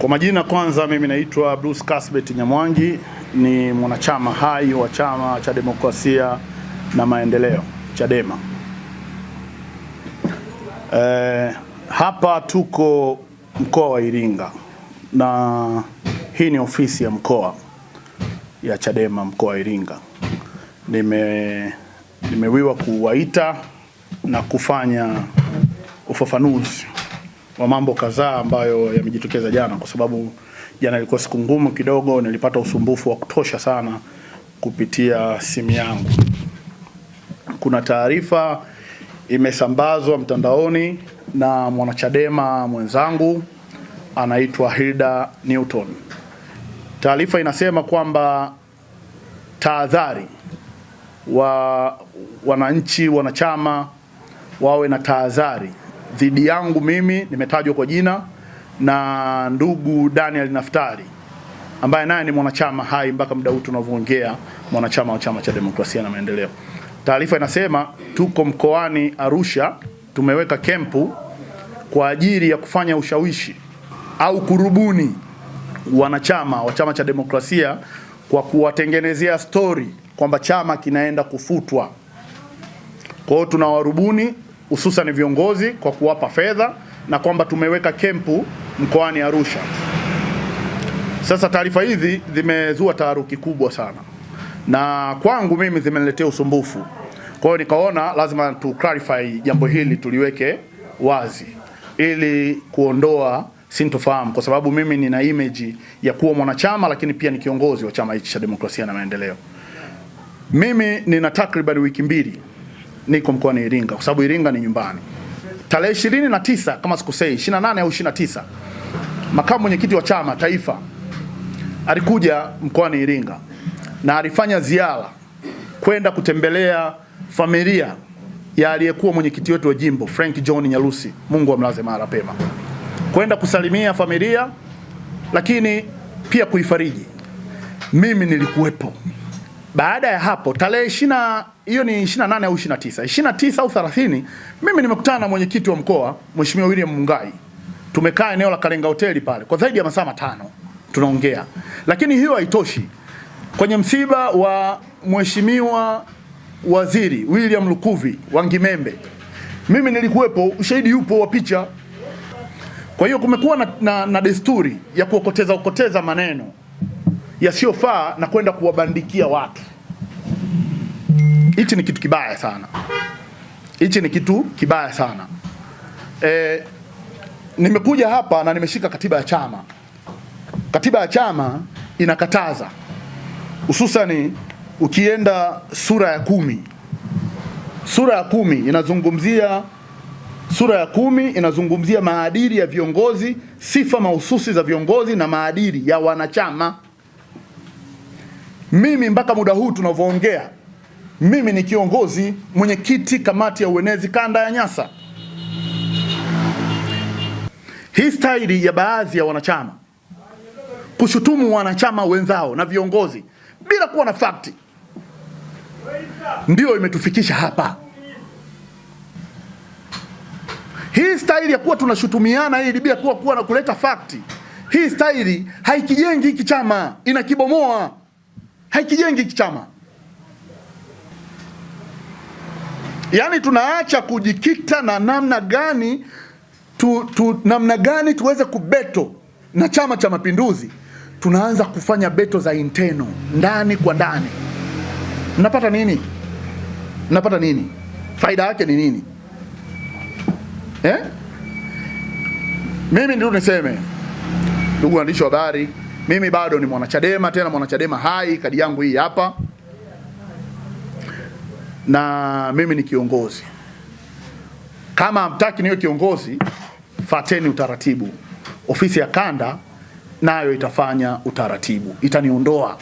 Kwa majina, kwanza mimi naitwa Bruce Kasbet Nyamwangi, ni mwanachama hai wa Chama cha Demokrasia na Maendeleo, Chadema. Hapa tuko mkoa wa Iringa na hii ni ofisi ya mkoa ya Chadema mkoa wa Iringa. Nimewiwa kuwaita na kufanya ufafanuzi wa mambo kadhaa ambayo yamejitokeza jana, kwa sababu jana ilikuwa siku ngumu kidogo. Nilipata usumbufu wa kutosha sana kupitia simu yangu. Kuna taarifa imesambazwa mtandaoni na mwanachadema mwenzangu anaitwa Hilda Newton. Taarifa inasema kwamba tahadhari, wananchi wanachama wawe na tahadhari dhidi yangu mimi, nimetajwa kwa jina, na ndugu Daniel Naftali ambaye naye ni mwanachama hai mpaka muda huu tunavyoongea, mwanachama wa Chama cha Demokrasia na Maendeleo. Taarifa inasema tuko mkoani Arusha, tumeweka kempu kwa ajili ya kufanya ushawishi au kurubuni wanachama wa Chama cha Demokrasia kwa kuwatengenezea story kwamba chama kinaenda kufutwa. Kwa hiyo tunawarubuni hususan viongozi kwa kuwapa fedha na kwamba tumeweka kempu mkoani Arusha. Sasa taarifa hizi zimezua taharuki kubwa sana, na kwangu mimi zimeniletea usumbufu. Kwa hiyo nikaona lazima tu clarify jambo hili, tuliweke wazi ili kuondoa sintofahamu, kwa sababu mimi nina image ya kuwa mwanachama lakini pia ni kiongozi wa chama hichi cha Demokrasia na Maendeleo. Mimi nina takriban wiki mbili niko mkoani Iringa, kwa sababu Iringa ni nyumbani. Tarehe 29 kama sikosei, 28 au 29, makamu mwenyekiti wa chama taifa alikuja mkoani Iringa na alifanya ziara kwenda kutembelea familia ya aliyekuwa mwenyekiti wetu wa jimbo Frank John Nyalusi, Mungu amlaze mahali pema, kwenda kusalimia familia lakini pia kuifariji. Mimi nilikuwepo. Baada ya hapo tarehe hiyo ni 28 au 29 au 30, mimi nimekutana na mwenyekiti wa mkoa Mheshimiwa William Mungai. Tumekaa eneo la Kalenga hoteli pale kwa zaidi ya masaa 5 tunaongea. Lakini hiyo haitoshi. Kwenye msiba wa Mheshimiwa Waziri William Lukuvi wa Ngimembe, mimi nilikuwepo, ushahidi yupo wa picha. Kwa hiyo kumekuwa na desturi ya kuokoteza maneno yasiyofaa na kwenda kuwabandikia watu. Hichi ni kitu kibaya sana. Hichi ni kitu kibaya sana. Nimekuja hapa na nimeshika katiba ya chama. Katiba ya chama inakataza, hususani ukienda sura ya 10. Sura ya 10 inazungumzia maadili ya viongozi, sifa mahususi za viongozi na maadili ya wanachama. Mimi mpaka muda huu tunavyoongea, mimi ni kiongozi mwenyekiti kamati ya uenezi kanda ya Nyasa. Hii staili ya baadhi ya wanachama kushutumu wanachama wenzao na viongozi bila kuwa na fakti ndio imetufikisha hapa. Hii staili ya kuwa tunashutumiana hili bila kuwa na kuleta fakti, hii staili haikijengi hiki chama, inakibomoa. Haikijengi hiki chama. Yaani tunaacha kujikita na namna gani tuweze kubeto na Chama cha Mapinduzi. Tunaanza kufanya beto za interno, ndani kwa ndani. Mnapata nini? Mnapata nini? Faida yake ni nini? Mimi ndio niseme, ndugu waandishi wa habari, mimi bado ni mwanachadema, tena mwanachadema hai. Kadi yangu hii hapa, na mimi ni kiongozi. Kama hamtaki niwe kiongozi, fateni utaratibu. Ofisi ya kanda nayo itafanya utaratibu, itaniondoa.